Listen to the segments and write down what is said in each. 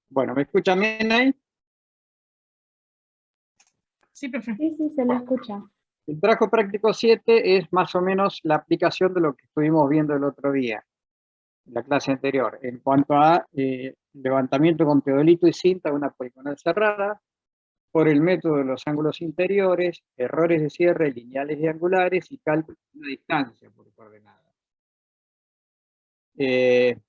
Bueno, ¿me escuchan bien ahí? Sí, profe. Sí, sí, se lo escucha. El trabajo práctico 7 es más o menos la aplicación de lo que estuvimos viendo el otro día, en la clase anterior, en cuanto a levantamiento con teodolito y cinta de una poligonal cerrada, por el método de los ángulos interiores, errores de cierre, lineales y angulares, y cálculo de una distancia por coordenada. El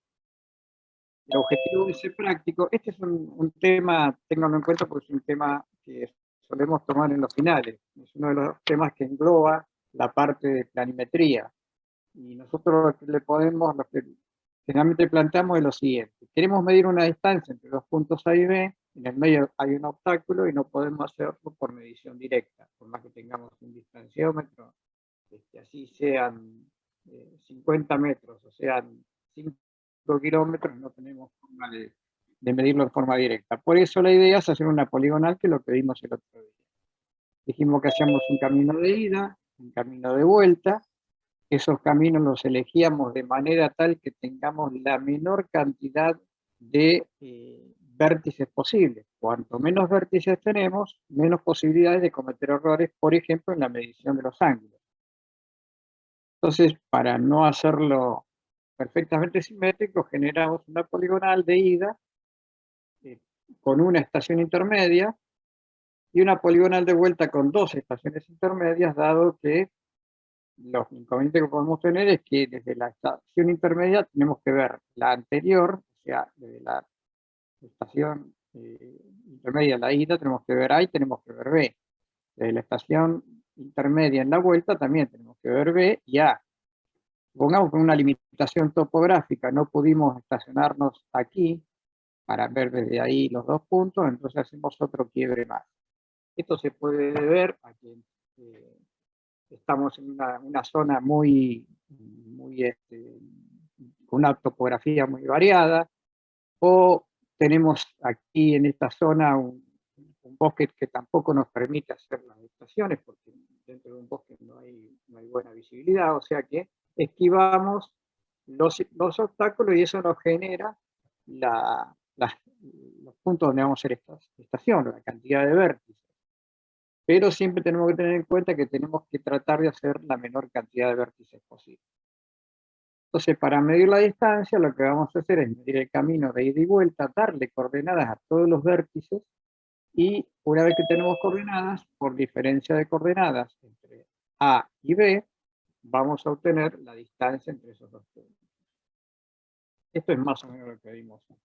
objetivo de ese práctico, este es un tema, ténganlo en cuenta porque es un tema que solemos tomar en los finales, es uno de los temas que engloba la parte de planimetría, y nosotros lo que le podemos, lo que generalmente planteamos es lo siguiente: queremos medir una distancia entre dos puntos A y B, en el medio hay un obstáculo y no podemos hacerlo por medición directa, por más que tengamos un distanciómetro, así sean 50 metros, o sean 5 kilómetros, no tenemos forma de medirlo de forma directa. Por eso la idea es hacer una poligonal, que es lo que vimos el otro día. Dijimos que hacíamos un camino de ida, un camino de vuelta. Esos caminos los elegíamos de manera tal que tengamos la menor cantidad de vértices posibles. Cuanto menos vértices tenemos, menos posibilidades de cometer errores, por ejemplo, en la medición de los ángulos. Entonces, para no hacerlo perfectamente simétrico, generamos una poligonal de ida con una estación intermedia y una poligonal de vuelta con dos estaciones intermedias, dado que los inconvenientes que podemos tener es que desde la estación intermedia tenemos que ver la anterior, o sea, desde la estación intermedia en la ida tenemos que ver A y tenemos que ver B. Desde la estación intermedia en la vuelta también tenemos que ver B y A. Pongamos con una limitación topográfica, no pudimos estacionarnos aquí para ver desde ahí los dos puntos, entonces hacemos otro quiebre más. Esto se puede deber a que estamos en una zona muy con una topografía muy variada, o tenemos aquí en esta zona un bosque que tampoco nos permite hacer las estaciones, porque dentro de un bosque no hay buena visibilidad, o sea que esquivamos los obstáculos y eso nos genera los puntos donde vamos a hacer esta estación, la cantidad de vértices. Pero siempre tenemos que tener en cuenta que tenemos que tratar de hacer la menor cantidad de vértices posible. Entonces, para medir la distancia, lo que vamos a hacer es medir el camino de ida y vuelta, darle coordenadas a todos los vértices, y una vez que tenemos coordenadas, por diferencia de coordenadas entre A y B, vamos a obtener la distancia entre esos dos puntos. Esto es más o menos lo que vimos en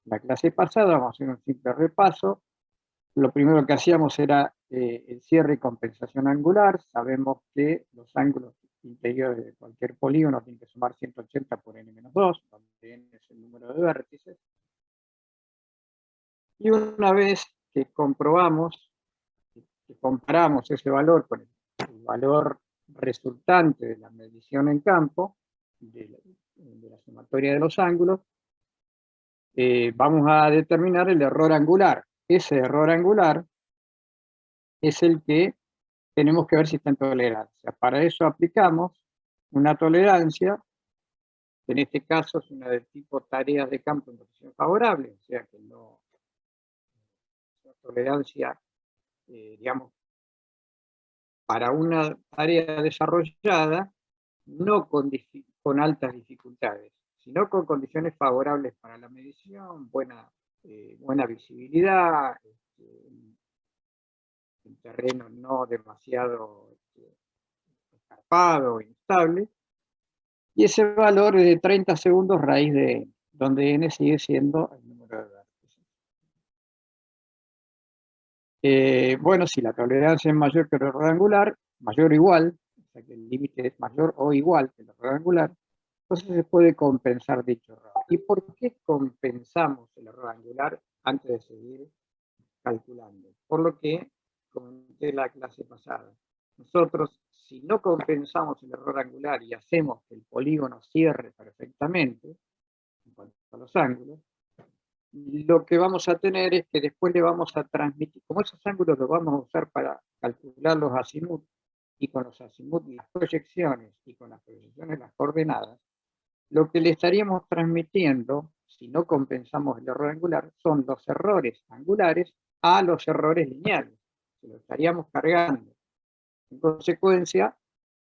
la clase pasada. Vamos a hacer un simple repaso. Lo primero que hacíamos era el cierre y compensación angular. Sabemos que los ángulos interiores de cualquier polígono tienen que sumar 180 por n-2, donde n es el número de vértices. Y una vez que comprobamos, que comparamos ese valor con el valor resultante de la medición en campo, de la sumatoria de los ángulos, vamos a determinar el error angular. Ese error angular es el que tenemos que ver si está en tolerancia. Para eso aplicamos una tolerancia, que en este caso es una del tipo tareas de campo en posición favorable, o sea que no, una tolerancia, digamos, para una tarea desarrollada, no con altas dificultades, sino con condiciones favorables para la medición, buena visibilidad, el terreno no demasiado escarpado o inestable, y ese valor es de 30 segundos raíz de n, donde n sigue siendo el número de vértices. Bueno, si la tolerancia es mayor que el error angular, mayor o igual, o sea que el límite es mayor o igual que el error angular, entonces se puede compensar dicho error. ¿Y por qué compensamos el error angular antes de seguir calculando? Por lo que comenté en la clase pasada. Nosotros, si no compensamos el error angular y hacemos que el polígono cierre perfectamente, en cuanto a los ángulos, lo que vamos a tener es que después le vamos a transmitir, como esos ángulos los vamos a usar para calcular los azimuth, y con los azimuth las proyecciones, y con las proyecciones las coordenadas, lo que le estaríamos transmitiendo si no compensamos el error angular, son los errores angulares a los errores lineales. Se lo estaríamos cargando. En consecuencia,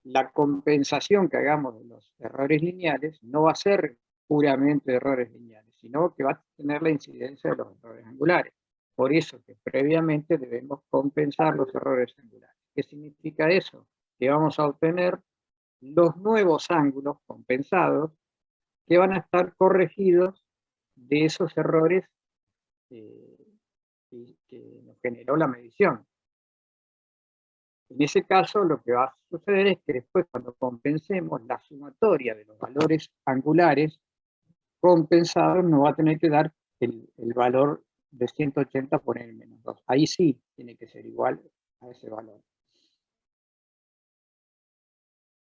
la compensación que hagamos de los errores lineales no va a ser puramente errores lineales, sino que va a tener la incidencia de los errores angulares. Por eso que previamente debemos compensar los errores angulares. ¿Qué significa eso? Que vamos a obtener los nuevos ángulos compensados que van a estar corregidos de esos errores que nos generó la medición. En ese caso, lo que va a suceder es que después, cuando compensemos la sumatoria de los valores angulares compensados, nos va a tener que dar el valor de 180 por n menos 2. Ahí sí tiene que ser igual a ese valor.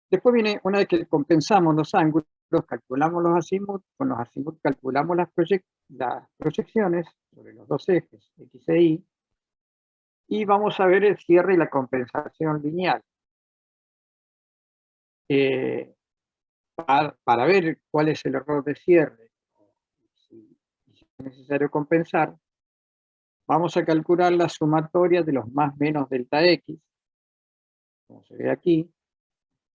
Después viene, una vez que compensamos los ángulos, calculamos los azimuth, con los azimuth calculamos las proyecciones sobre los dos ejes, X e Y, y vamos a ver el cierre y la compensación lineal. Para ver cuál es el error de cierre, si es necesario compensar, vamos a calcular la sumatoria de los más menos delta X, como se ve aquí,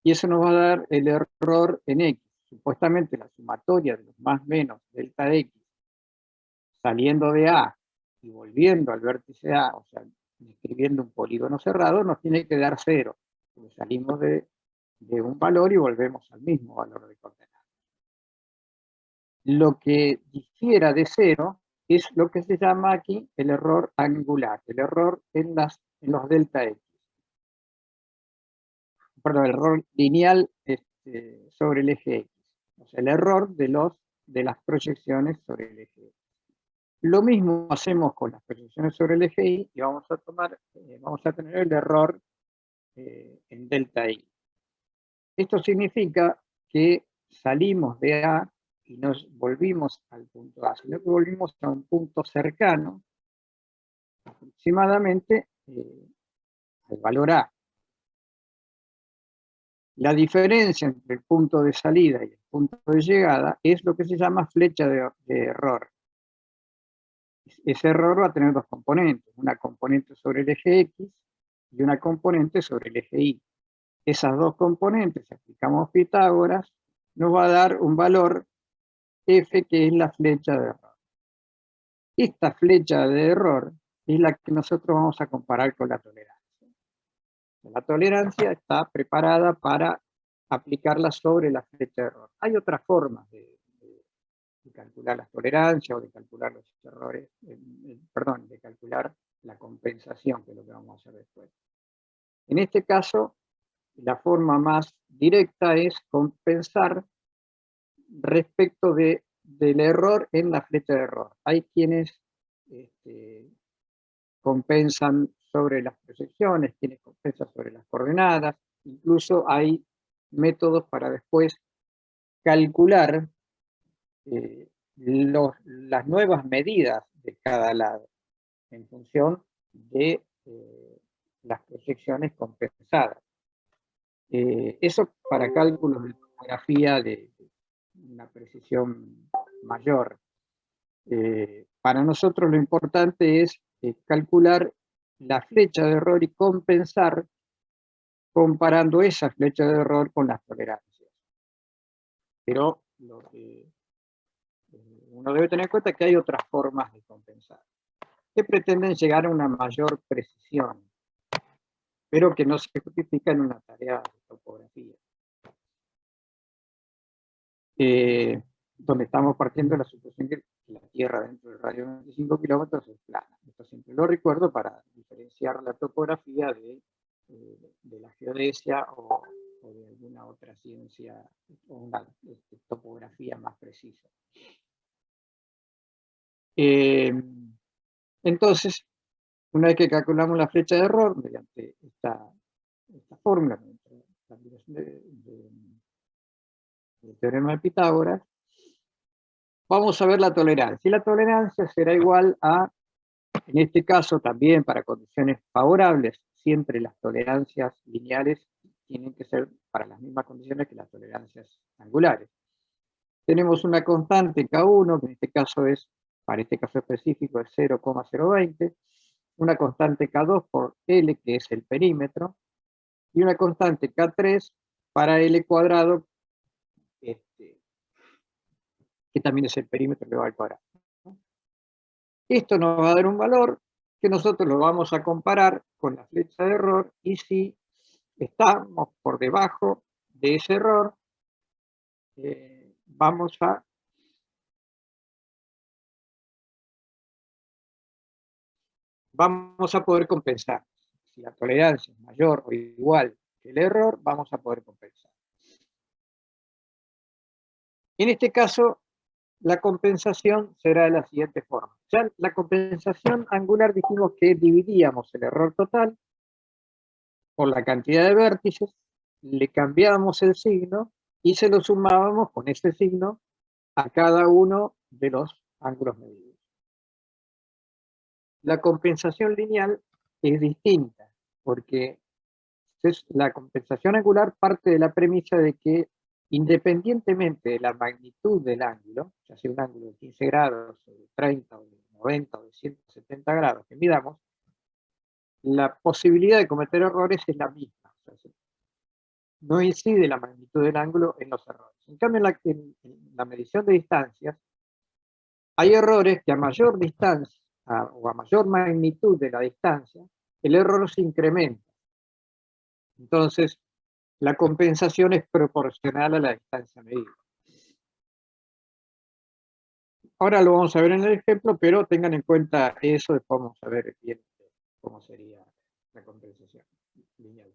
y eso nos va a dar el error en X. Supuestamente la sumatoria de los más menos delta X saliendo de A y volviendo al vértice A, o sea, describiendo un polígono cerrado, nos tiene que dar 0, porque salimos de un valor y volvemos al mismo valor de coordenadas. Lo que difiera de 0 es lo que se llama aquí el error angular, el error en los delta X. Perdón, el error lineal sobre el eje X. O sea, el error de las proyecciones sobre el eje X. Lo mismo hacemos con las proyecciones sobre el eje Y y vamos a tener el error en delta Y. Esto significa que salimos de A y nos volvimos al punto A, sino que volvimos a un punto cercano, aproximadamente al valor A. La diferencia entre el punto de salida y el punto de llegada es lo que se llama flecha de error. Ese error va a tener dos componentes, una componente sobre el eje X y una componente sobre el eje Y. Esas dos componentes, si aplicamos Pitágoras, nos va a dar un valor f, que es la flecha de error. Esta flecha de error es la que nosotros vamos a comparar con la tolerancia. La tolerancia está preparada para aplicarla sobre la flecha de error. Hay otras formas de calcular las tolerancias o de calcular los errores, perdón, de calcular la compensación, que es lo que vamos a hacer después. En este caso, la forma más directa es compensar respecto del error en la flecha de error. Hay quienes compensan sobre las proyecciones, quienes compensan sobre las coordenadas, incluso hay métodos para después calcular las nuevas medidas de cada lado en función de las proyecciones compensadas. Eso para cálculos de topografía de una precisión mayor. Para nosotros lo importante es calcular la flecha de error y compensar comparando esa flecha de error con las tolerancias. Pero uno debe tener en cuenta que hay otras formas de compensar, que pretenden llegar a una mayor precisión, pero que no se justifica en una tarea de topografía. Donde estamos partiendo de la suposición que la Tierra dentro del radio de 25 kilómetros es plana. Esto siempre lo recuerdo para diferenciar la topografía de la geodesia o de alguna otra ciencia o una topografía más precisa. Entonces, una vez que calculamos la flecha de error mediante esta fórmula, la aplicación del teorema de Pitágoras, vamos a ver la tolerancia. Y la tolerancia será igual a, en este caso también para condiciones favorables, siempre las tolerancias lineales tienen que ser para las mismas condiciones que las tolerancias angulares. Tenemos una constante K1, que en este caso es, para este caso específico, es 0,020, una constante K2 por L, que es el perímetro, y una constante K3 para L cuadrado, que también es el perímetro elevado al cuadrado. Esto nos va a dar un valor que nosotros lo vamos a comparar con la flecha de error, y si estamos por debajo de ese error, vamos a poder compensar. Si la tolerancia es mayor o igual que el error, vamos a poder compensar. En este caso, la compensación será de la siguiente forma. Ya la compensación angular dijimos que dividíamos el error total por la cantidad de vértices, le cambiábamos el signo y se lo sumábamos con ese signo a cada uno de los ángulos medidos. La compensación lineal es distinta, porque la compensación angular parte de la premisa de que, independientemente de la magnitud del ángulo, ya sea un ángulo de 15 grados, o de 30, o de 90, o de 170 grados que midamos, la posibilidad de cometer errores es la misma. O sea, no incide la magnitud del ángulo en los errores. En cambio, en la medición de distancias, hay errores que a mayor distancia o a mayor magnitud de la distancia, el error se incrementa. Entonces, la compensación es proporcional a la distancia medida. Ahora lo vamos a ver en el ejemplo, pero tengan en cuenta eso, después vamos a ver bien cómo sería la compensación lineal,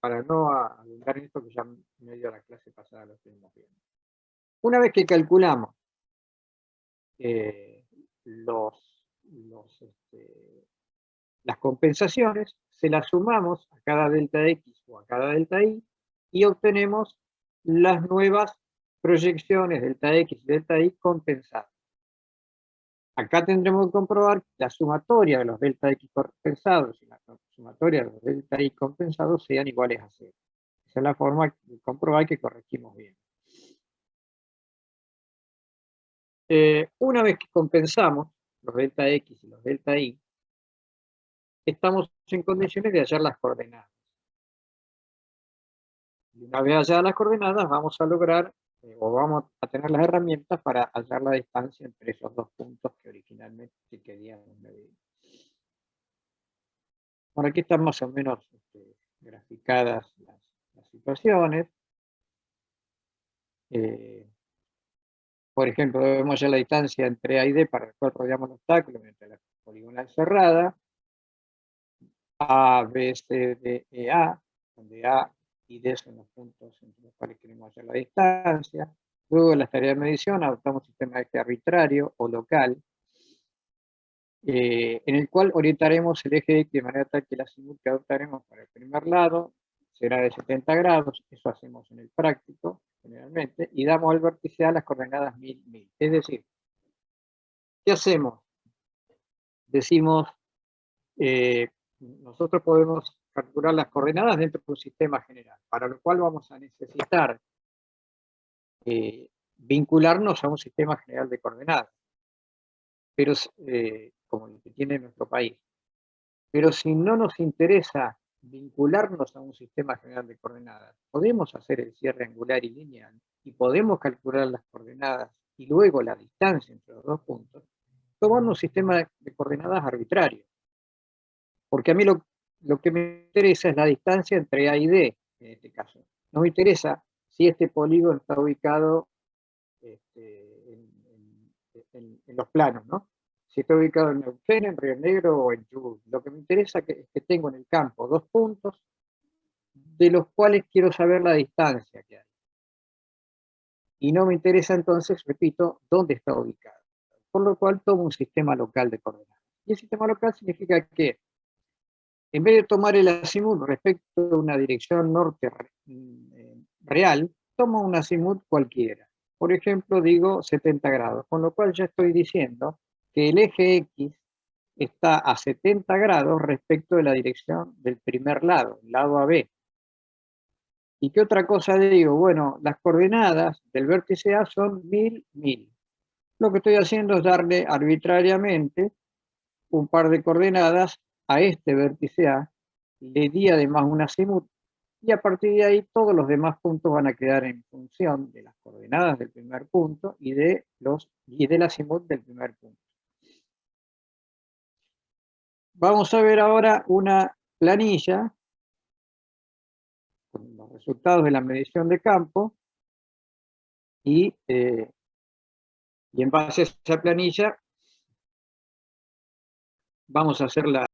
para no abundar en esto que ya medio la clase pasada lo estuvimos viendo. Una vez que calculamos las compensaciones, se las sumamos a cada delta X o a cada delta Y y obtenemos las nuevas proyecciones delta X y delta Y compensadas. Acá tendremos que comprobar que la sumatoria de los delta X compensados y la sumatoria de los delta Y compensados sean iguales a 0. Esa es la forma de comprobar que corregimos bien. Una vez que compensamos los delta X y los delta Y, estamos en condiciones de hallar las coordenadas. Y una vez halladas las coordenadas, vamos a lograr, o vamos a tener las herramientas para hallar la distancia entre esos dos puntos que originalmente queríamos medir. Bueno, aquí están más o menos graficadas las situaciones. Por ejemplo, vemos ya la distancia entre A y D para el cual rodeamos el obstáculo mediante la poligonal cerrada. A, B, C, D, E, A, donde A y D son los puntos entre los cuales queremos hallar la distancia. Luego, en las tareas de medición, adoptamos un sistema de eje arbitrario o local, en el cual orientaremos el eje X de manera tal que el azimut que adoptaremos para el primer lado será de 70 grados, eso hacemos en el práctico, generalmente, y damos al vértice A las coordenadas 1000, 1000. Es decir, ¿qué hacemos? Decimos, nosotros podemos calcular las coordenadas dentro de un sistema general, para lo cual vamos a necesitar vincularnos a un sistema general de coordenadas, pero como el que tiene nuestro país. Pero si no nos interesa vincularnos a un sistema general de coordenadas, podemos hacer el cierre angular y lineal y podemos calcular las coordenadas y luego la distancia entre los dos puntos, tomando un sistema de coordenadas arbitrario. Porque a mí lo que me interesa es la distancia entre A y D, en este caso. No me interesa si este polígono está ubicado en los planos, ¿no? Si está ubicado en Neuquén, en Río Negro o en Chubut. Lo que me interesa es que tengo en el campo dos puntos de los cuales quiero saber la distancia que hay. Y no me interesa entonces, repito, dónde está ubicado. Por lo cual tomo un sistema local de coordenadas. Y el sistema local significa que en vez de tomar el azimut respecto a una dirección norte real, tomo un azimut cualquiera. Por ejemplo, digo 70 grados, con lo cual ya estoy diciendo que el eje X está a 70 grados respecto de la dirección del primer lado, el lado AB. ¿Y qué otra cosa digo? Bueno, las coordenadas del vértice A son 1000, 1000. Lo que estoy haciendo es darle arbitrariamente un par de coordenadas a este vértice A, le di además un azimut, y a partir de ahí todos los demás puntos van a quedar en función de las coordenadas del primer punto y del azimut del primer punto. Vamos a ver ahora una planilla con los resultados de la medición de campo y en base a esa planilla vamos a hacer la